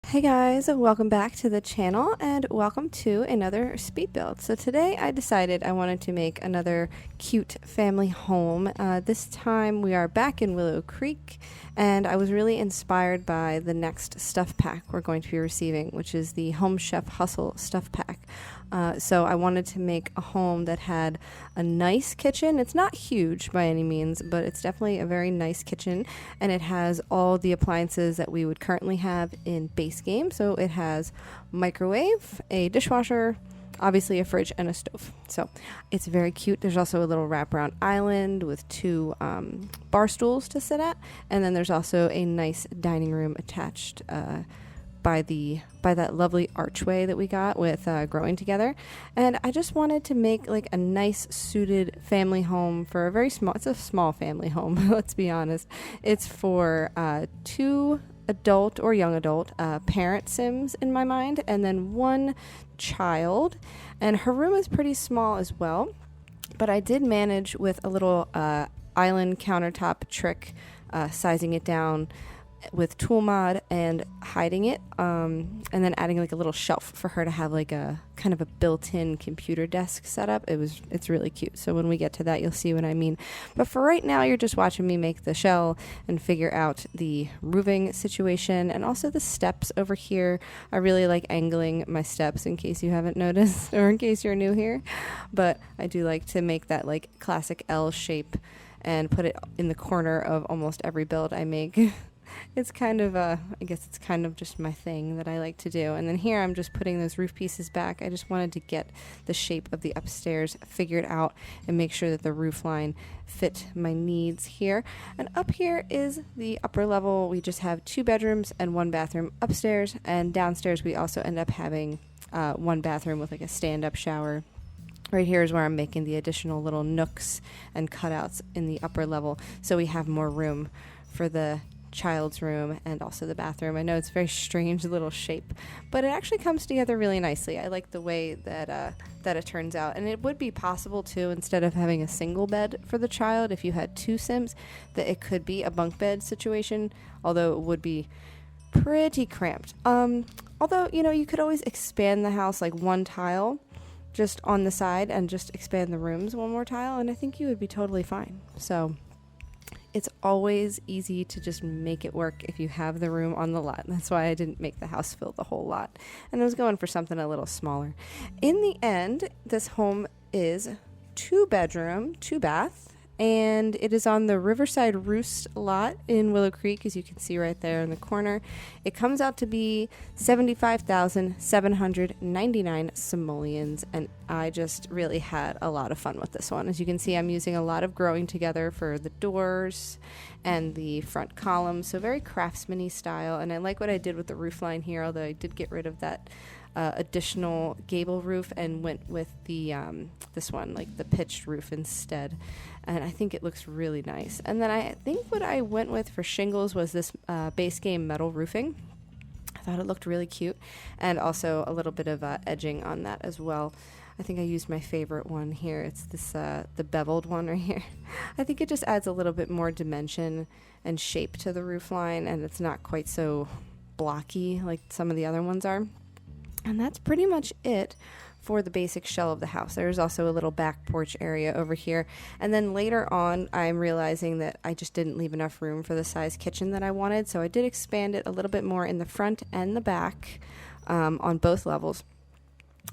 Hey guys, welcome back to the channel and welcome to another speed build. So today I decided I wanted to make another cute family home. This time we are back in Willow Creek and I was really inspired by the next stuff pack we're going to be receiving, which is the Home Chef Hustle stuff pack. So I wanted to make a home that had a nice kitchen. It's not huge by any means, but it's definitely a very nice kitchen, and it has all the appliances that we would currently have in base game. So it has microwave, a dishwasher, obviously a fridge, and a stove. So it's very cute. There's also a little wraparound island with two bar stools to sit at, and then there's also a nice dining room attached by that lovely archway that we got with growing together. And I just wanted to make like a nice suited family home for a very small, it's a small family home, let's be honest. It's for two adult or young adult parent Sims in my mind, and then one child. And her room is pretty small as well, but I did manage with a little island countertop trick, sizing it down with tool mod and hiding it, and then adding like a little shelf for her to have like a kind of a built-in computer desk setup. It's really cute. So when we get to that, you'll see what I mean. But for right now, you're just watching me make the shell and figure out the roofing situation and also the steps over here. I really like angling my steps, in case you haven't noticed or in case you're new here. But I do like to make that like classic L shape and put it in the corner of almost every build I make. It's kind of I guess it's kind of just my thing that I like to do. And then here I'm just putting those roof pieces back. I just wanted to get the shape of the upstairs figured out and make sure that the roof line fit my needs here. And up here is the upper level. We just have 2 bedrooms and 1 bathroom upstairs, and downstairs we also end up having 1 bathroom with like a stand-up shower. Right here is where I'm making the additional little nooks and cutouts in the upper level, so we have more room for the child's room and also the bathroom. I know it's a very strange little shape, but it actually comes together really nicely. I like the way that it turns out. And it would be possible too, instead of having a single bed for the child, if you had 2 Sims, that it could be a bunk bed situation, although it would be pretty cramped. Although, you know, you could always expand the house like 1 tile just on the side and just expand the rooms 1 more tile, and I think you would be totally fine. So it's always easy to just make it work if you have the room on the lot. That's why I didn't make the house fill the whole lot. And I was going for something a little smaller. In the end, this home is 2 bedroom, 2 bath, and it is on the Riverside Roost lot in Willow Creek, as you can see right there in the corner. It comes out to be 75,799 simoleons, and I just really had a lot of fun with this one. As you can see, I'm using a lot of growing together for the doors and the front columns, so very craftsman-y style. And I like what I did with the roof line here, although I did get rid of that additional gable roof and went with the this one, like the pitched roof instead, and I think it looks really nice. And then I think what I went with for shingles was this base game metal roofing. I thought it looked really cute, and also a little bit of edging on that as well. I think I used my favorite one here. It's this the beveled one right here. I think it just adds a little bit more dimension and shape to the roof line, and it's not quite so blocky like some of the other ones are. And that's pretty much it for the basic shell of the house. There's also a little back porch area over here. And then later on, I'm realizing that I just didn't leave enough room for the size kitchen that I wanted. So I did expand it a little bit more in the front and the back on both levels.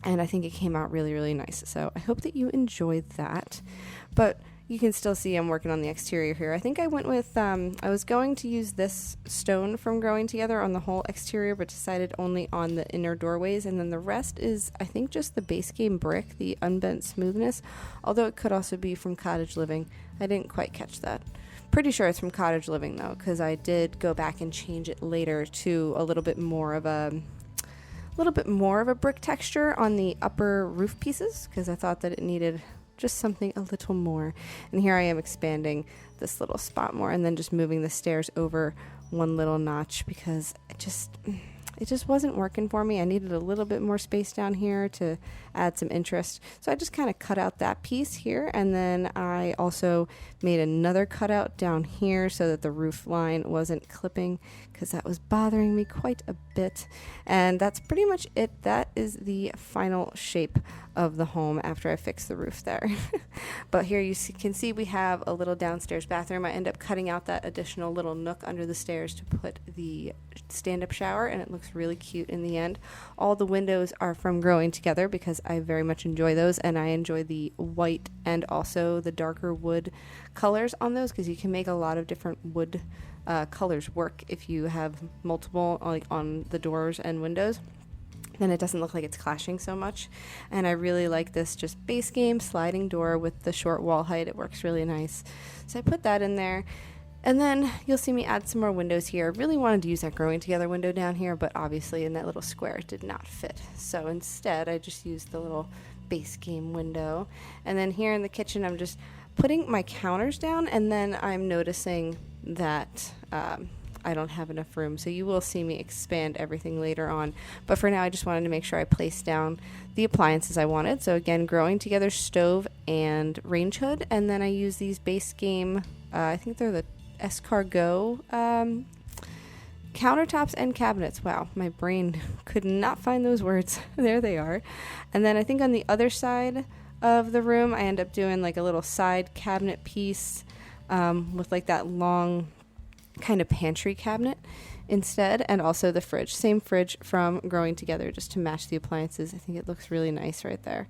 And I think it came out really, really nice. So I hope that you enjoyed that. But you can still see I'm working on the exterior here. I think I went with, I was going to use this stone from Growing Together on the whole exterior, but decided only on the inner doorways. And then the rest is, I think, just the base game brick, the unbent smoothness, although it could also be from Cottage Living. I didn't quite catch that. Pretty sure it's from Cottage Living, though, because I did go back and change it later to a little bit more of a brick texture on the upper roof pieces, because I thought that it needed just something a little more. And here I am expanding this little spot more and then just moving the stairs over 1 little notch, because it just wasn't working for me. I needed a little bit more space down here to add some interest. So I just kind of cut out that piece here, and then I also made another cutout down here so that the roof line wasn't clipping, because that was bothering me quite a bit. And that's pretty much it. That is the final shape of the home after I fixed the roof there. But here you can see we have a little downstairs bathroom. I end up cutting out that additional little nook under the stairs to put the stand-up shower, and it looks really cute in the end. All the windows are from Growing Together because I very much enjoy those, and I enjoy the white and also the darker wood colors on those, because you can make a lot of different wood colors work if you have multiple on the doors and windows. Then it doesn't look like it's clashing so much. And I really like this just base game sliding door with the short wall height. It works really nice. So I put that in there. And then you'll see me add some more windows here. I really wanted to use that Growing Together window down here, but obviously in that little square it did not fit. So instead I just used the little base game window. And then here in the kitchen I'm just putting my counters down, and then I'm noticing that I don't have enough room, so you will see me expand everything later on. But for now, I just wanted to make sure I placed down the appliances I wanted. So again, Growing Together stove and range hood, and then I use these base game, I think they're the Escargot countertops and cabinets. Wow, my brain could not find those words. There they are. And then I think on the other side of the room, I end up doing like a little side cabinet piece with like that long kind of pantry cabinet instead, and also the fridge, same fridge from Growing Together, just to match the appliances. I think it looks really nice right there.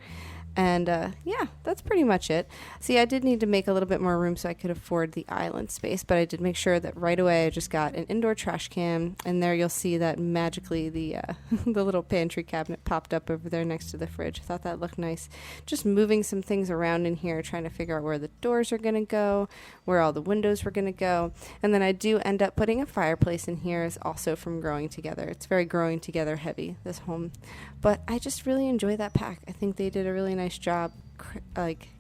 And yeah, that's pretty much it. See, I did need to make a little bit more room so I could afford the island space, but I did make sure that right away I just got an indoor trash can, and there you'll see that magically the the little pantry cabinet popped up over there next to the fridge. I thought that looked nice. Just moving some things around in here, trying to figure out where the doors are going to go, where all the windows were going to go. And then I do end up putting a fireplace in here, is also from Growing Together. It's very Growing Together heavy, this home. But I just really enjoy that pack. I think they did a really nice job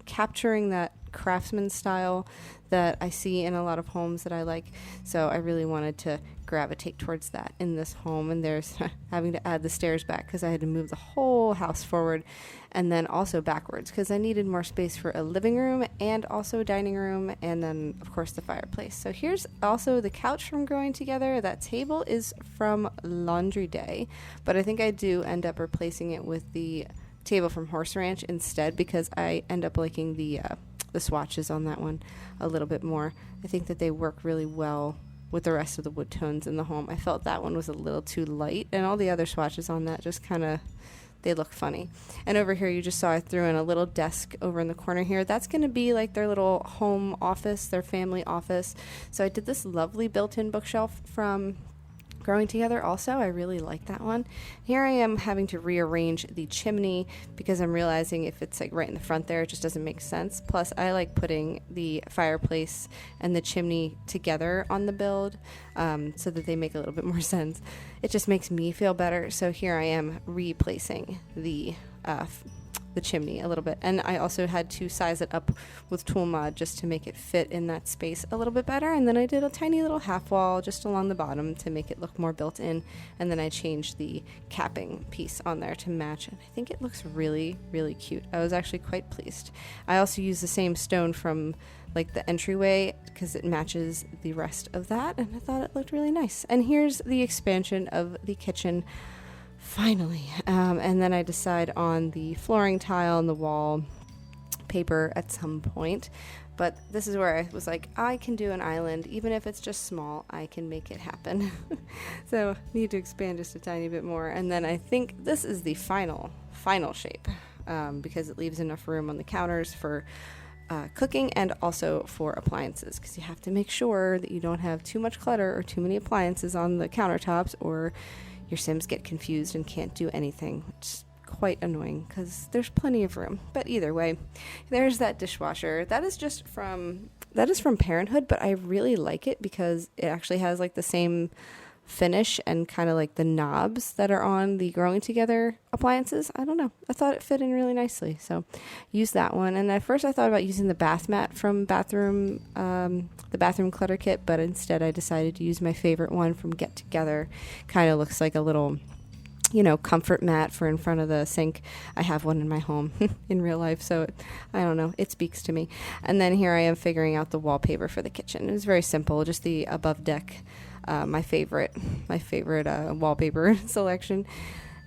capturing that craftsman style that I see in a lot of homes that I like. So I really wanted to gravitate towards that in this home. And there's having to add the stairs back because I had to move the whole house forward and then also backwards because I needed more space for a living room and also a dining room, and then of course the fireplace. So here's also the couch from Growing Together. That table is from Laundry Day, but I think I do end up replacing it with the table from Horse Ranch instead because I end up liking the swatches on that one a little bit more. I think that they work really well with the rest of the wood tones in the home. I felt that one was a little too light, and all the other swatches on that just kind of, they look funny. And over here you just saw I threw in a little desk over in the corner here. That's going to be like their little home office, their family office. So I did this lovely built-in bookshelf from Growing Together also. I really like that one. Here I am having to rearrange the chimney because I'm realizing if it's like right in the front there, it just doesn't make sense. Plus I like putting the fireplace and the chimney together on the build so that they make a little bit more sense. It just makes me feel better. So here I am replacing the chimney a little bit, and I also had to size it up with tool mod just to make it fit in that space a little bit better. And then I did a tiny little half wall just along the bottom to make it look more built in, and then I changed the capping piece on there to match, and I think it looks really, really cute. I was actually quite pleased. I also used the same stone from like the entryway because it matches the rest of that, and I thought it looked really nice. And here's the expansion of the kitchen finally, and then I decide on the flooring tile and the wall paper at some point. But this is where I was like, I can do an island, even if it's just small, I can make it happen. So need to expand just a tiny bit more. And then I think this is the final shape because it leaves enough room on the counters for cooking and also for appliances, because you have to make sure that you don't have too much clutter or too many appliances on the countertops, or your Sims get confused and can't do anything, which is quite annoying because there's plenty of room. But either way, there's that dishwasher. That is from Parenthood, but I really like it because it actually has like the same finish and kind of like the knobs that are on the Growing Together appliances. I don't know. I thought it fit in really nicely. So use that one. And at first I thought about using the bath mat from the bathroom clutter kit, but instead I decided to use my favorite one from Get Together. Kind of looks like a little, comfort mat for in front of the sink. I have one in my home in real life, so I don't know. It speaks to me. And then here I am figuring out the wallpaper for the kitchen. It was very simple, just the above deck, my favorite wallpaper selection.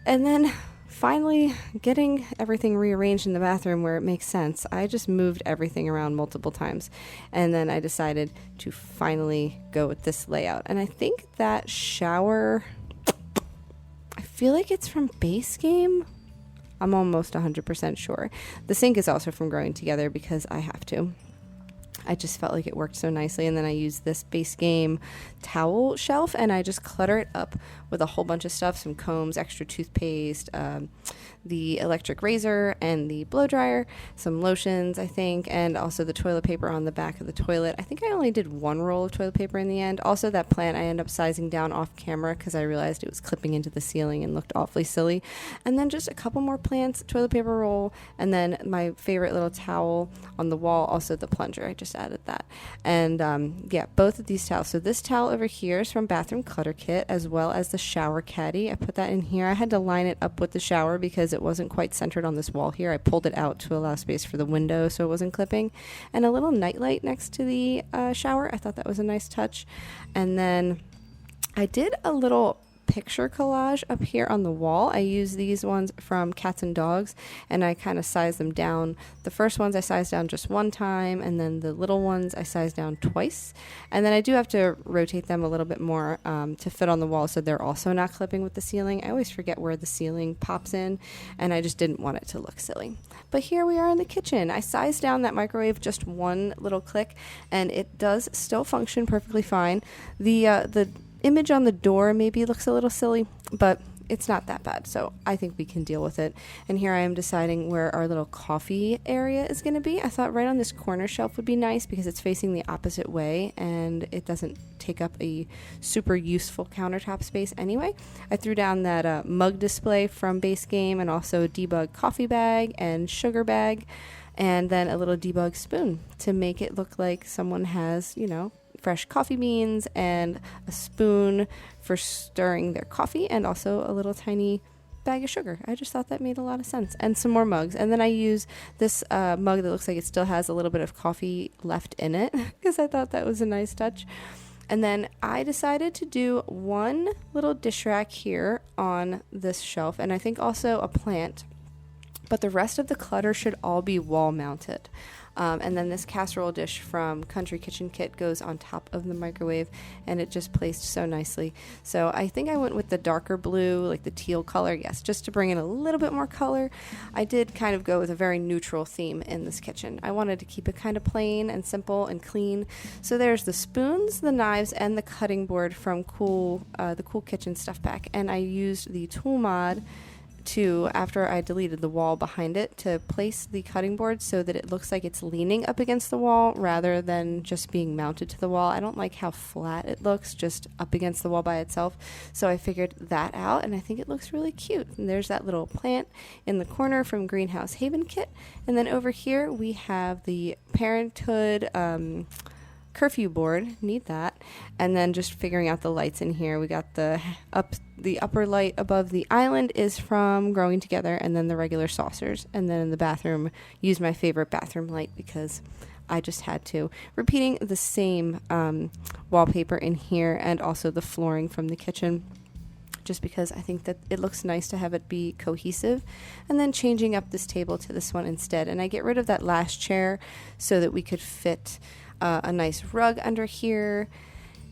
And then finally getting everything rearranged in the bathroom where it makes sense. I just moved everything around multiple times, and then I decided to finally go with this layout. And I think that shower, I feel like it's from Base Game. I'm almost 100% sure. The sink is also from Growing Together because I have to. I just felt like it worked so nicely. And then I used this Base Game towel shelf, and I just clutter it up with a whole bunch of stuff, some combs, extra toothpaste, the electric razor and the blow dryer, some lotions, I think, and also the toilet paper on the back of the toilet. I think I only did one roll of toilet paper in the end. Also, that plant I ended up sizing down off camera because I realized it was clipping into the ceiling and looked awfully silly. And then just a couple more plants, toilet paper roll, and then my favorite little towel on the wall, also the plunger. I just added that. And both of these towels. So this towel over here is from Bathroom Clutter Kit, as well as the shower caddy. I put that in here. I had to line it up with the shower because it wasn't quite centered on this wall here. I pulled it out to allow space for the window so it wasn't clipping. And a little nightlight next to the shower. I thought that was a nice touch. And then I did a little picture collage up here on the wall. I use these ones from Cats and Dogs, and I kind of size them down. The first ones I sized down just one time, and then the little ones I sized down twice. And then I do have to rotate them a little bit more to fit on the wall so they're also not clipping with the ceiling. I always forget where the ceiling pops in, and I just didn't want it to look silly. But here we are in the kitchen. I sized down that microwave just one little click, and it does still function perfectly fine. The image on the door maybe looks a little silly, but it's not that bad, so I think we can deal with it. And here I am deciding where our little coffee area is going to be. I thought right on this corner shelf would be nice because it's facing the opposite way and it doesn't take up a super useful countertop space anyway. I threw down that mug display from Base Game, and also a debug coffee bag and sugar bag, and then a little debug spoon to make it look like someone has, fresh coffee beans, and a spoon for stirring their coffee, and also a little tiny bag of sugar. I just thought that made a lot of sense. And some more mugs. And then I use this mug that looks like it still has a little bit of coffee left in it because I thought that was a nice touch. And then I decided to do one little dish rack here on this shelf, and I think also a plant, but the rest of the clutter should all be wall mounted. And then this casserole dish from Country Kitchen Kit goes on top of the microwave, and it just placed so nicely. So I think I went with the darker blue, like the teal color, yes, just to bring in a little bit more color. I did kind of go with a very neutral theme in this kitchen. I wanted to keep it kind of plain and simple and clean. So there's the spoons, the knives, and the cutting board from the Cool Kitchen Stuff Pack. And I used the tool mod after I deleted the wall behind it, to place the cutting board so that it looks like it's leaning up against the wall rather than just being mounted to the wall. I don't like how flat it looks just up against the wall by itself, so I figured that out, and I think it looks really cute. And there's that little plant in the corner from Greenhouse Haven Kit, and then over here we have the Parenthood curfew board, need that, and then just figuring out the lights in here. We got the upper light above the island is from Growing Together, and then the regular saucers, and then in the bathroom use my favorite bathroom light because I just had to. Repeating the same wallpaper in here, and also the flooring from the kitchen, just because I think that it looks nice to have it be cohesive. And then changing up this table to this one instead, and I get rid of that last chair so that we could fit a nice rug under here,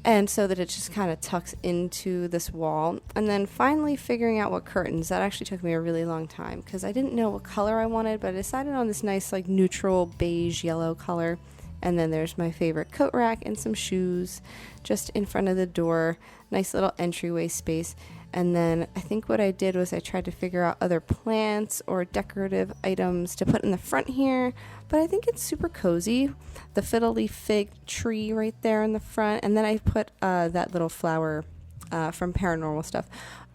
and so that it just kind of tucks into this wall. And then finally figuring out what curtains. That actually took me a really long time because I didn't know what color I wanted, but I decided on this nice like neutral beige yellow color. And then there's my favorite coat rack and some shoes just in front of the door. Nice little entryway space. And then I think what I did was I tried to figure out other plants or decorative items to put in the front here, but I think it's super cozy. The fiddle leaf fig tree right there in the front, and then I put that little flower from paranormal stuff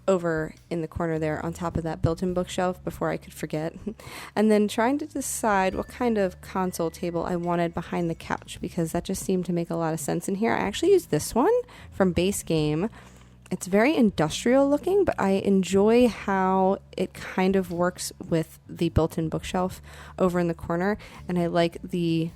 over in the corner there on top of that built-in bookshelf before I could forget. And then trying to decide what kind of console table I wanted behind the couch, because that just seemed to make a lot of sense in here. I actually used this one from Base Game. It's very industrial looking, but I enjoy how it kind of works with the built-in bookshelf over in the corner, and I like the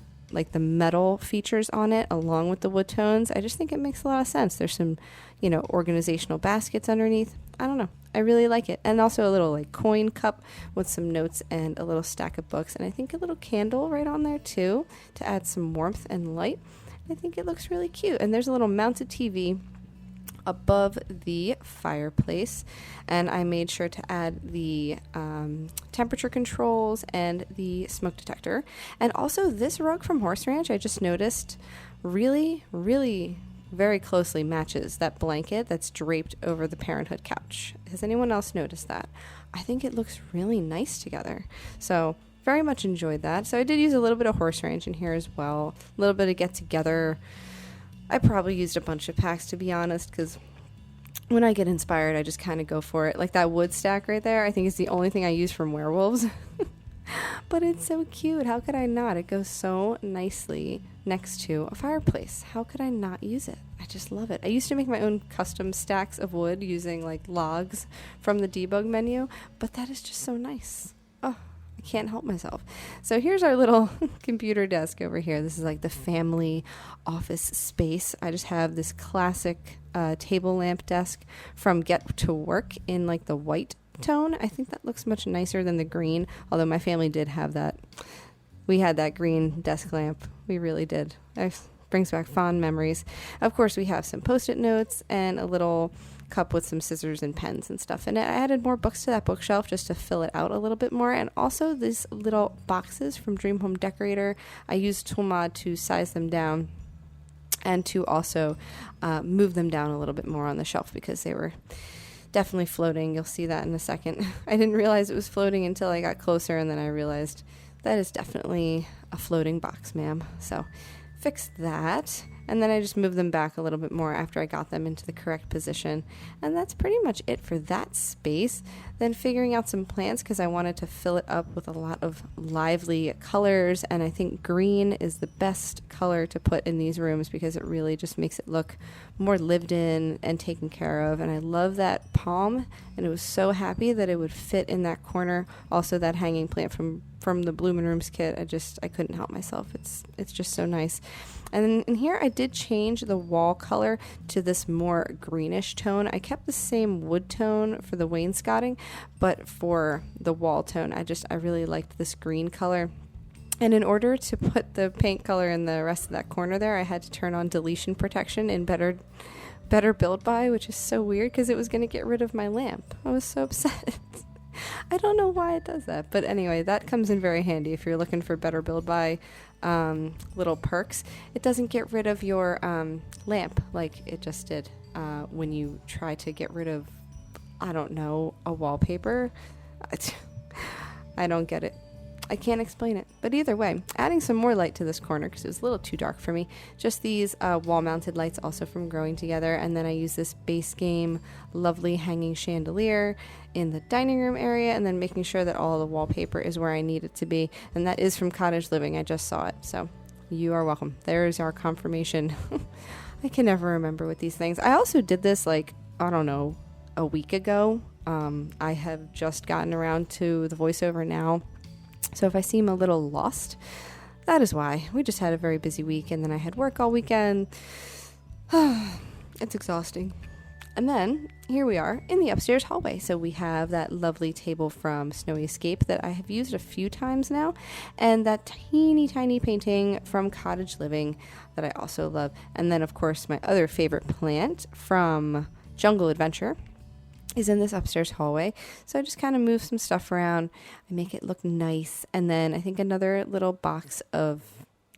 metal features on it along with the wood tones. I just think it makes a lot of sense. There's some, organizational baskets underneath. I don't know. I really like it. And also a little like coin cup with some notes and a little stack of books. And I think a little candle right on there too to add some warmth and light. I think it looks really cute. And there's a little mounted TV above the fireplace, and I made sure to add the temperature controls and the smoke detector. And also this rug from Horse Ranch, I just noticed really, really very closely matches that blanket that's draped over the Parenthood couch. Has anyone else noticed that? I think it looks really nice together. So very much enjoyed that. So I did use a little bit of Horse Ranch in here as well, a little bit of Get Together. I probably used a bunch of packs, to be honest, because when I get inspired, I just kind of go for it. Like that wood stack right there, I think is the only thing I use from Werewolves. But it's so cute. How could I not? It goes so nicely next to a fireplace. How could I not use it? I just love it. I used to make my own custom stacks of wood using like logs from the debug menu, but that is just so nice. Oh, I can't help myself. So here's our little computer desk over here. This is like the family office space. I just have this classic table lamp desk from Get to Work in like the white tone. I think that looks much nicer than the green, although my family did have that. We had that green desk lamp. We really did. It brings back fond memories. Of course, we have some Post-it notes and a little cup with some scissors and pens and stuff. And I added more books to that bookshelf just to fill it out a little bit more. And also these little boxes from Dream Home Decorator. I used Toolmod to size them down and to also move them down a little bit more on the shelf because they were definitely floating. You'll see that in a second. I didn't realize it was floating until I got closer, and then I realized that is definitely a floating box, ma'am. So fixed that, and then I just moved them back a little bit more after I got them into the correct position. And that's pretty much it for that space. Then figuring out some plants because I wanted to fill it up with a lot of lively colors, and I think green is the best color to put in these rooms because it really just makes it look more lived in and taken care of. And I love that palm, and it was so happy that it would fit in that corner. Also that hanging plant from the Bloomin' Rooms kit, I couldn't help myself. It's just so nice. And then in here I did change the wall color to this more greenish tone. I kept the same wood tone for the wainscoting, but for the wall tone I really liked this green color. And in order to put the paint color in the rest of that corner there, I had to turn on deletion protection in Better Build By, which is so weird because it was going to get rid of my lamp. I was so upset. I don't know why it does that, but anyway, that comes in very handy if you're looking for Better Build By little perks. It doesn't get rid of your lamp like it just did when you try to get rid of, I don't know, a wallpaper. I don't get it. I can't explain it. But either way, adding some more light to this corner because it was a little too dark for me. Just these wall-mounted lights also from Growing Together. And then I use this Base Game lovely hanging chandelier in the dining room area, and then making sure that all the wallpaper is where I need it to be. And that is from Cottage Living. I just saw it. So you are welcome. There's our confirmation. I can never remember with these things. I also did this a week ago. I have just gotten around to the voiceover now. So if I seem a little lost, that is why. We just had a very busy week, and then I had work all weekend. It's exhausting. And then here we are in the upstairs hallway. So we have that lovely table from Snowy Escape that I have used a few times now, and that teeny tiny painting from Cottage Living that I also love. And then, of course, my other favorite plant from Jungle Adventure is in this upstairs hallway. So I just kind of move some stuff around. I make it look nice. And then I think another little box of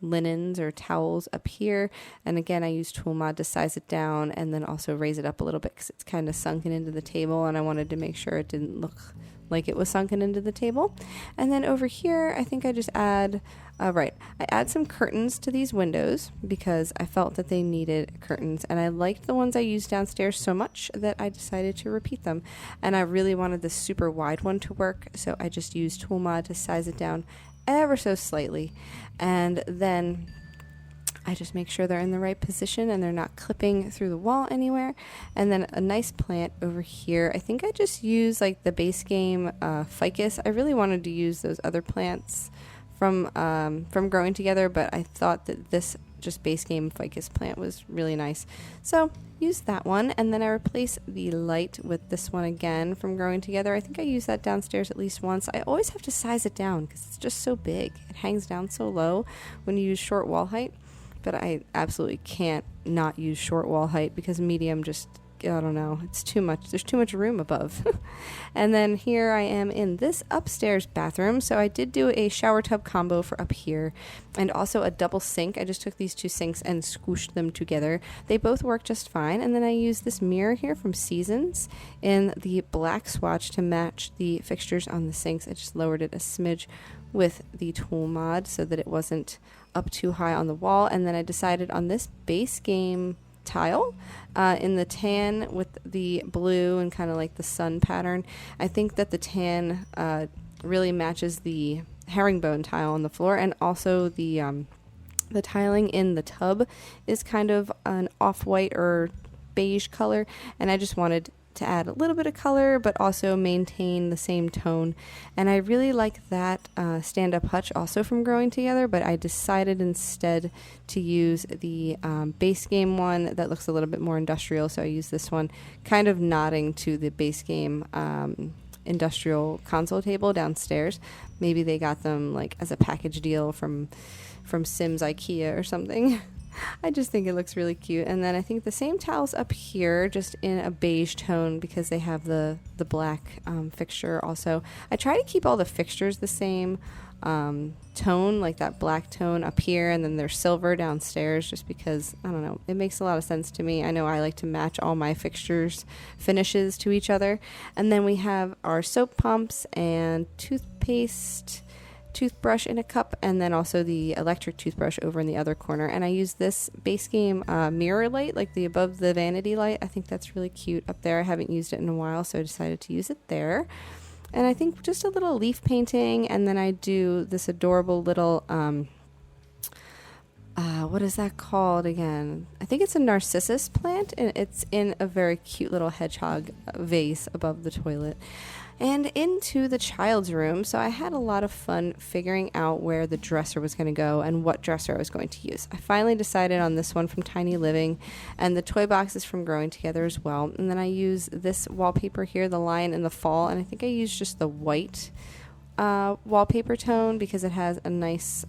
linens or towels up here. And again, I use Toolmod to size it down and then also raise it up a little bit because it's kind of sunken into the table, and I wanted to make sure it didn't look like it was sunken into the table. And then over here, I think I just add, I add some curtains to these windows because I felt that they needed curtains, and I liked the ones I used downstairs so much that I decided to repeat them. And I really wanted this super wide one to work, so I just used Tool Mod to size it down ever so slightly. And then I just make sure they're in the right position and they're not clipping through the wall anywhere. And then a nice plant over here. I think I just use like the base game ficus. I really wanted to use those other plants from Growing Together, but I thought that this just base game ficus plant was really nice. So use that one, and then I replace the light with this one again from Growing Together. I think I use that downstairs at least once. I always have to size it down because it's just so big. It hangs down so low when you use short wall height. But I absolutely can't not use short wall height because medium just, I don't know, it's too much. There's too much room above. And then here I am in this upstairs bathroom. So I did do a shower tub combo for up here and also a double sink. I just took these two sinks and squished them together. They both work just fine. And then I used this mirror here from Seasons in the black swatch to match the fixtures on the sinks. I just lowered it a smidge with the Tool Mod so that it wasn't up too high on the wall. And then I decided on this base game tile in the tan with the blue and kind of like the sun pattern. I think that the tan really matches the herringbone tile on the floor, and also the tiling in the tub is kind of an off-white or beige color, and I just wanted to add a little bit of color but also maintain the same tone. And I really like that stand-up hutch also from Growing Together, but I decided instead to use the base game one that looks a little bit more industrial, so I use this one kind of nodding to the base game industrial console table downstairs. Maybe they got them like as a package deal from Sims IKEA or something. I just think it looks really cute. And then I think the same towels up here, just in a beige tone because they have the black fixture also. I try to keep all the fixtures the same tone, like that black tone up here, and then they're silver downstairs just because, I don't know, it makes a lot of sense to me. I know I like to match all my fixtures finishes to each other. And then we have our soap pumps and toothbrush in a cup, and then also the electric toothbrush over in the other corner. And I use this base game mirror light, like the above the vanity light. I think that's really cute up there. I haven't used it in a while, so I decided to use it there. And I think just a little leaf painting, and then I do this adorable little what is that called again? I think it's a narcissus plant, and it's in a very cute little hedgehog vase above the toilet. And into the child's room. So I had a lot of fun figuring out where the dresser was going to go and what dresser I was going to use. I finally decided on this one from Tiny Living, and the toy boxes from Growing Together as well. And then I use this wallpaper here, the Lion in the Fall, and I think I used just the white wallpaper tone because it has a nice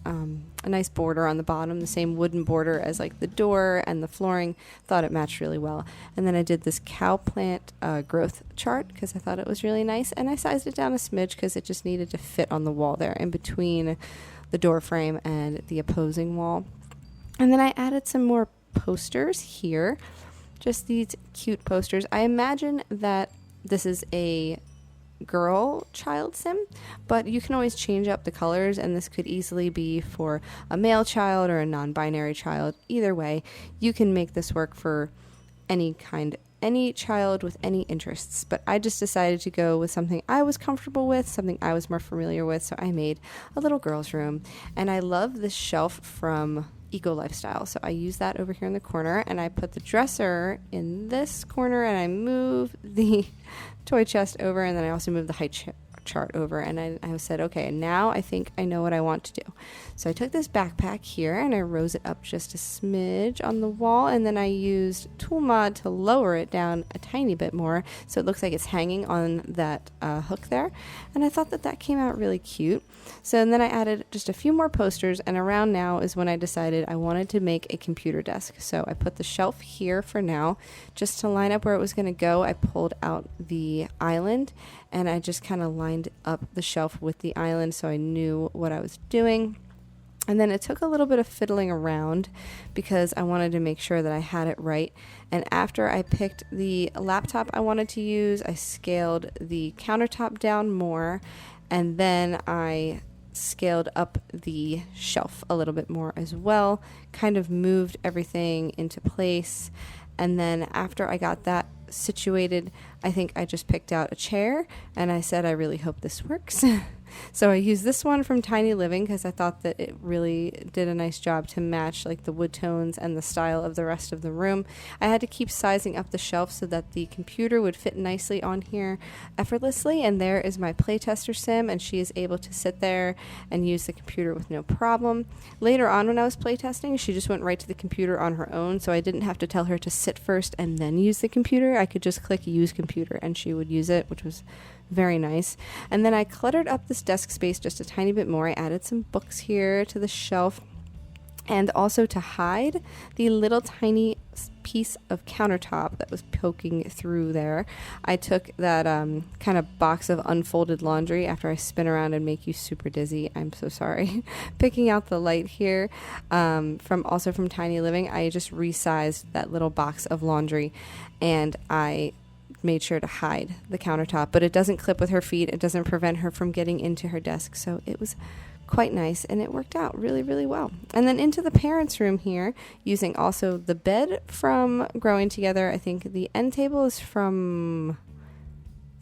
border on the bottom, the same wooden border as like the door and the flooring. Thought it matched really well. And then I did this cow plant growth chart because I thought it was really nice, and I sized it down a smidge because it just needed to fit on the wall there in between the door frame and the opposing wall. And then I added some more posters here, just these cute posters. I imagine that this is a girl child sim, but you can always change up the colors, and this could easily be for a male child or a non-binary child. Either way, you can make this work for any child with any interests, but I just decided to go with something I was comfortable with, something I was more familiar with, so I made a little girl's room. And I love this shelf from Eco Lifestyle, so I use that over here in the corner, and I put the dresser in this corner, and I move the toy chest over, and then I also move the height chart over, and I said, okay, now I think I know what I want to do. So I took this backpack here and I rose it up just a smidge on the wall, and then I used Tool Mod to lower it down a tiny bit more so it looks like it's hanging on that hook there, and I thought that came out really cute. So and then I added just a few more posters, and around now is when I decided I wanted to make a computer desk. So I put the shelf here for now just to line up where it was going to go. I pulled out the island and I just kind of lined up the shelf with the island so I knew what I was doing. And then it took a little bit of fiddling around because I wanted to make sure that I had it right. And after I picked the laptop I wanted to use, I scaled the countertop down more, and then I scaled up the shelf a little bit more as well, kind of moved everything into place. And then after I got that situated, I think I just picked out a chair and I said, I really hope this works. So I used this one from Tiny Living because I thought that it really did a nice job to match like the wood tones and the style of the rest of the room. I had to keep sizing up the shelf so that the computer would fit nicely on here effortlessly. And there is my playtester sim, and she is able to sit there and use the computer with no problem. Later on when I was playtesting, she just went right to the computer on her own, so I didn't have to tell her to sit first and then use the computer. I could just click use computer and she would use it, which was very nice. And then I cluttered up this desk space just a tiny bit more. I added some books here to the shelf, and also to hide the little tiny piece of countertop that was poking through there, I took that kind of box of unfolded laundry. After I spin around and make you super dizzy, I'm so sorry. Picking out the light here from Tiny Living, I just resized that little box of laundry, and I made sure to hide the countertop, but it doesn't clip with her feet. It doesn't prevent her from getting into her desk. So it was quite nice, and it worked out really, really well. And then into the parents' room here, using also the bed from Growing Together. I think the end table is it's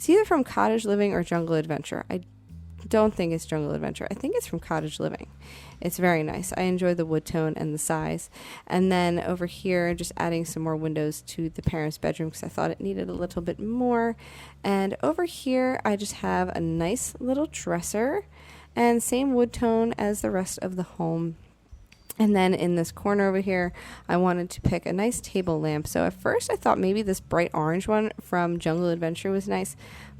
either from Cottage Living or Jungle Adventure. I don't think it's Jungle Adventure. I think it's from Cottage Living. It's very nice. I enjoy the wood tone and the size. And then over here, just adding some more windows to the parents' bedroom because I thought it needed a little bit more. And over here, I just have a nice little dresser and same wood tone as the rest of the home. And then in this corner over here, I wanted to pick a nice table lamp. So at first I thought maybe this bright orange one from Jungle Adventure was nice,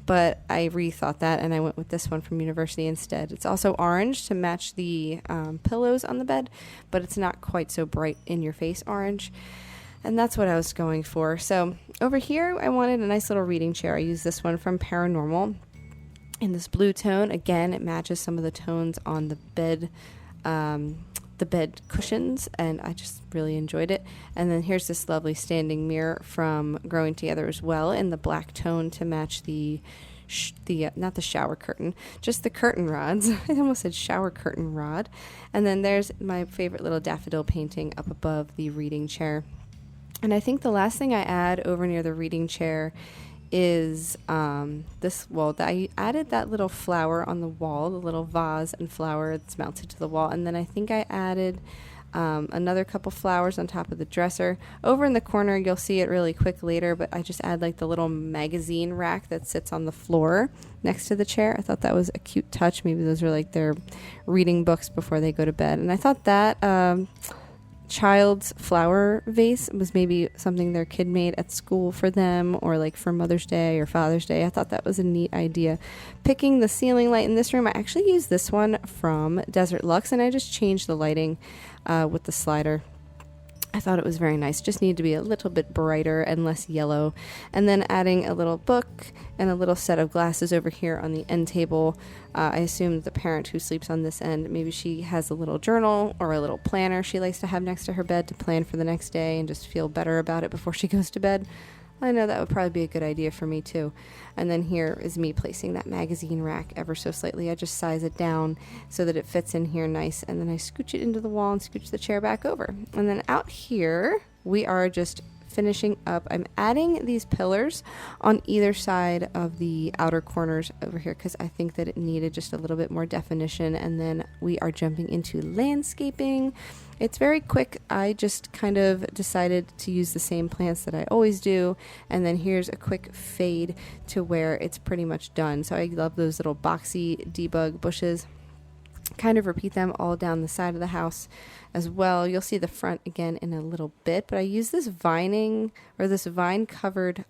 but I rethought that and I went with this one from University instead. It's also orange to match the pillows on the bed, but it's not quite so bright in your face orange. And that's what I was going for. So over here, I wanted a nice little reading chair. I used this one from Paranormal in this blue tone. Again, it matches some of the tones on the bed cushions, and I just really enjoyed it. And then here's this lovely standing mirror from Growing Together as well in the black tone to match not the shower curtain, just the curtain rods. I almost said shower curtain rod. And then there's my favorite little daffodil painting up above the reading chair. And I think the last thing I add over near the reading chair is I added that little flower on the wall, the little vase and flower that's mounted to the wall. And then I think I added another couple flowers on top of the dresser. Over in the corner, you'll see it really quick later, but I just add like the little magazine rack that sits on the floor next to the chair. I thought that was a cute touch. Maybe those are like their reading books before they go to bed. And I thought that child's flower vase was maybe something their kid made at school for them, or like for Mother's Day or Father's Day. I thought that was a neat idea. Picking the ceiling light in this room, I actually used this one from Desert Luxe, and I just changed the lighting with the slider. I thought it was very nice. Just needed to be a little bit brighter and less yellow. And then adding a little book and a little set of glasses over here on the end table. I assume the parent who sleeps on this end, maybe she has a little journal or a little planner she likes to have next to her bed to plan for the next day and just feel better about it before she goes to bed. I know that would probably be a good idea for me too. And then here is me placing that magazine rack ever so slightly. I just size it down so that it fits in here nice, and then I scooch it into the wall and scooch the chair back over. And then out here, we are just finishing up. I'm adding these pillars on either side of the outer corners over here because I think that it needed just a little bit more definition. And then we are jumping into landscaping. It's very quick. I just kind of decided to use the same plants that I always do. And then here's a quick fade to where it's pretty much done. So I love those little boxy debug bushes. Kind of repeat them all down the side of the house as well. You'll see the front again in a little bit, but I use this vine covered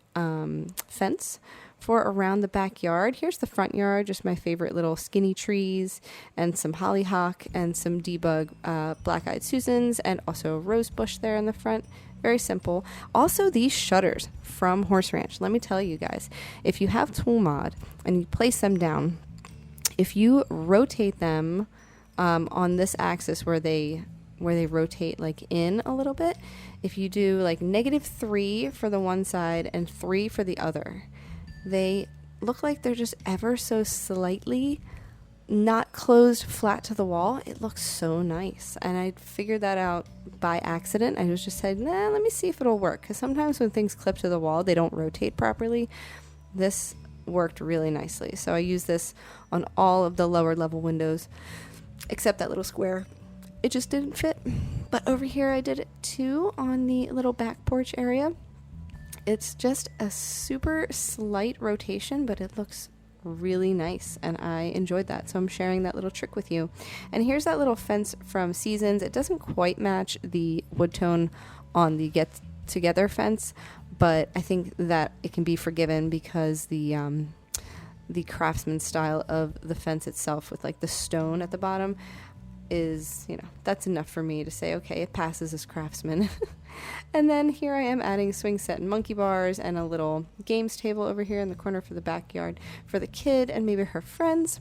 fence for around the backyard. Here's the front yard, just my favorite little skinny trees and some hollyhock and some debug black-eyed Susans and also a rose bush there in the front. Very simple. Also, these shutters from Horse Ranch. Let me tell you guys, if you have tool mod and you place them down, if you rotate them on this axis where they rotate like in a little bit. If you do like -3 for the one side and 3 for the other, they look like they're just ever so slightly not closed flat to the wall. It looks so nice. And I figured that out by accident. I was just said, nah, let me see if it'll work. Because sometimes when things clip to the wall, they don't rotate properly. This worked really nicely. So I use this on all of the lower level windows, except that little square. It just didn't fit. But over here I did it too on the little back porch area. It's just a super slight rotation, but it looks really nice and I enjoyed that. So I'm sharing that little trick with you. And here's that little fence from Seasons. It doesn't quite match the wood tone on the Get Together fence, but I think that it can be forgiven because the craftsman style of the fence itself with like the stone at the bottom is, that's enough for me to say, okay, it passes as craftsman. And then here I am adding swing set and monkey bars and a little games table over here in the corner for the backyard for the kid and maybe her friends.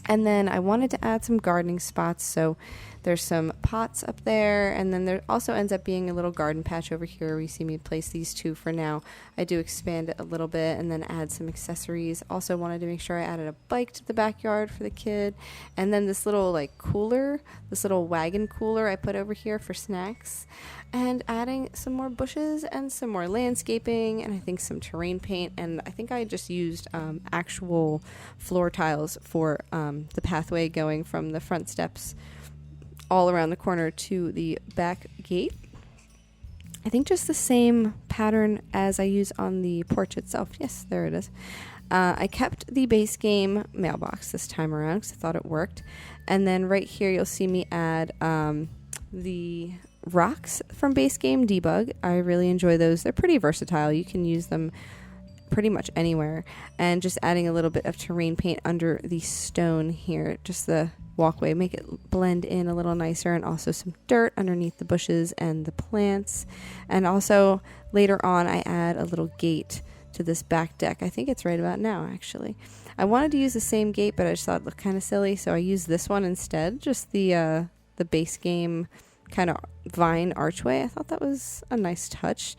And then I wanted to add some gardening spots, so there's some pots up there, and then there also ends up being a little garden patch over here where you see me place these two for now. I do expand it a little bit and then add some accessories. Also wanted to make sure I added a bike to the backyard for the kid, and then this little like cooler, this little wagon cooler I put over here for snacks, and adding some more bushes and some more landscaping and I think some terrain paint, and I think I just used actual floor tiles for the pathway going from the front steps all around the corner to the back gate. I think just the same pattern as I use on the porch itself. Yes, there it is. I kept the base game mailbox this time around because I thought it worked. And then right here you'll see me add the rocks from base game debug. I really enjoy those. They're pretty versatile. You can use them pretty much anywhere. And just adding a little bit of terrain paint under the stone here, just the walkway, make it blend in a little nicer, and also some dirt underneath the bushes and the plants. And also later on I add a little gate to this back deck. I think it's right about now actually. I wanted to use the same gate, but I just thought it looked kind of silly, so I used this one instead, just the base game kind of vine archway. I thought that was a nice touch,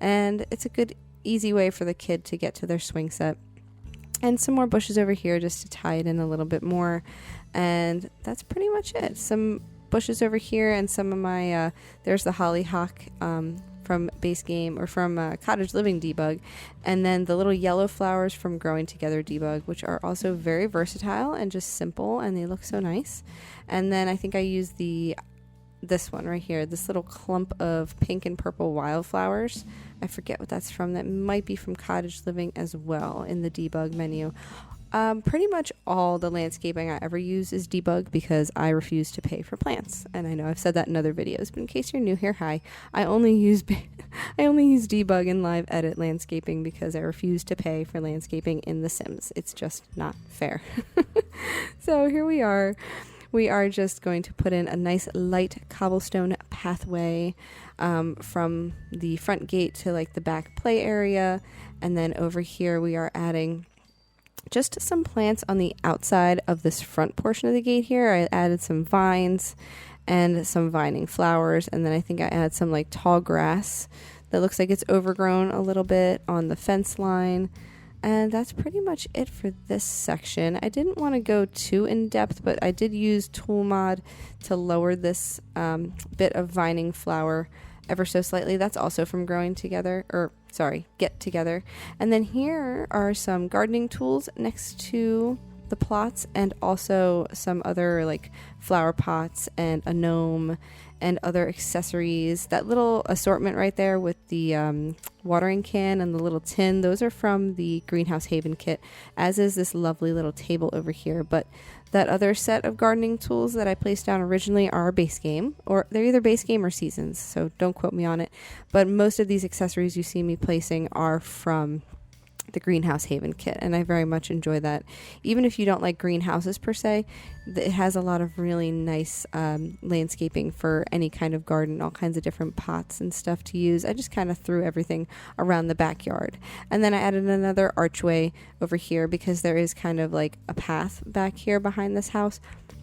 and it's a good easy way for the kid to get to their swing set. And some more bushes over here just to tie it in a little bit more. And that's pretty much it. Some bushes over here and some of my, there's the hollyhock from base game or from Cottage Living debug. And then the little yellow flowers from Growing Together debug, which are also very versatile and just simple, and they look so nice. And then I think I used this one right here, this little clump of pink and purple wildflowers. I forget what that's from. That might be from Cottage Living as well in the debug menu. Pretty much all the landscaping I ever use is debug because I refuse to pay for plants. And I know I've said that in other videos, but in case you're new here, hi. I only use debug and live edit landscaping because I refuse to pay for landscaping in The Sims. It's just not fair. So here we are. We are just going to put in a nice light cobblestone pathway from the front gate to like the back play area. And then over here we are adding just some plants on the outside of this front portion of the gate here. I added some vines and some vining flowers. And then I think I add some like tall grass that looks like it's overgrown a little bit on the fence line. And that's pretty much it for this section. I didn't want to go too in depth, but I did use Tool Mod to lower this bit of vining flower ever so slightly. That's also from Growing Together, Get Together. And then here are some gardening tools next to the plots, and also some other like flower pots and a gnome and other accessories. That little assortment right there with the watering can and the little tin, those are from the Greenhouse Haven kit, as is this lovely little table over here. But that other set of gardening tools that I placed down originally are base game, or they're either base game or Seasons, so don't quote me on it. But most of these accessories you see me placing are from the Greenhouse Haven kit, and I very much enjoy that. Even if you don't like greenhouses per se, it has a lot of really nice landscaping for any kind of garden, all kinds of different pots and stuff to use. I just kind of threw everything around the backyard. And then I added another archway over here because there is kind of like a path back here behind this house.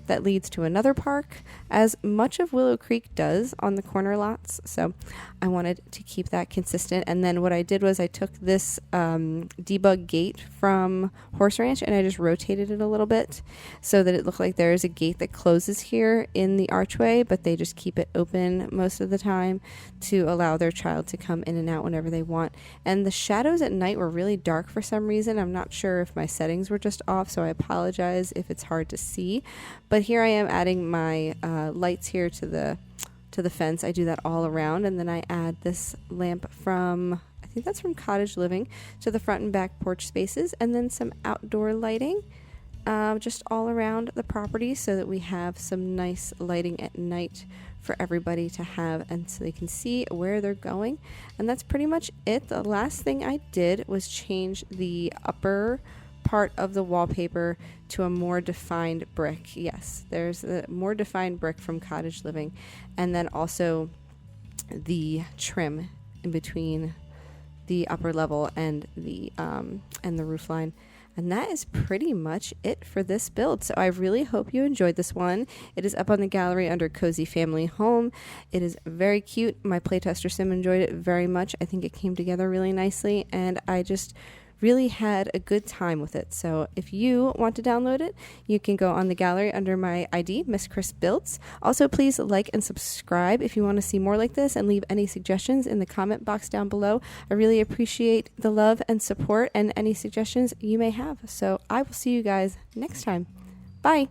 that leads to another park, as much of Willow Creek does on the corner lots. So I wanted to keep that consistent. And then what I did was I took this debug gate from Horse Ranch and I just rotated it a little bit so that it looked like there is a gate that closes here in the archway, but they just keep it open most of the time to allow their child to come in and out whenever they want. And the shadows at night were really dark for some reason. I'm not sure if my settings were just off, so I apologize if it's hard to see. But here I am adding my lights here to the fence. I do that all around, and then I add this lamp from, I think that's from Cottage Living, to the front and back porch spaces, and then some outdoor lighting just all around the property so that we have some nice lighting at night for everybody to have, and so they can see where they're going. And that's pretty much it. The last thing I did was change the upper part of the wallpaper to a more defined brick. Yes, there's a more defined brick from Cottage Living, and then also the trim in between the upper level and the roof line. And that is pretty much it for this build. So I really hope you enjoyed this one. It is up on the gallery under Cozy Family Home. It is very cute. My playtester Sim enjoyed it very much. I think it came together really nicely, and I just really had a good time with it. So if you want to download it, you can go on the gallery under my ID, MissChrisBuilds. Also, please like and subscribe if you want to see more like this, and leave any suggestions in the comment box down below. I really appreciate the love and support and any suggestions you may have. So I will see you guys next time. Bye.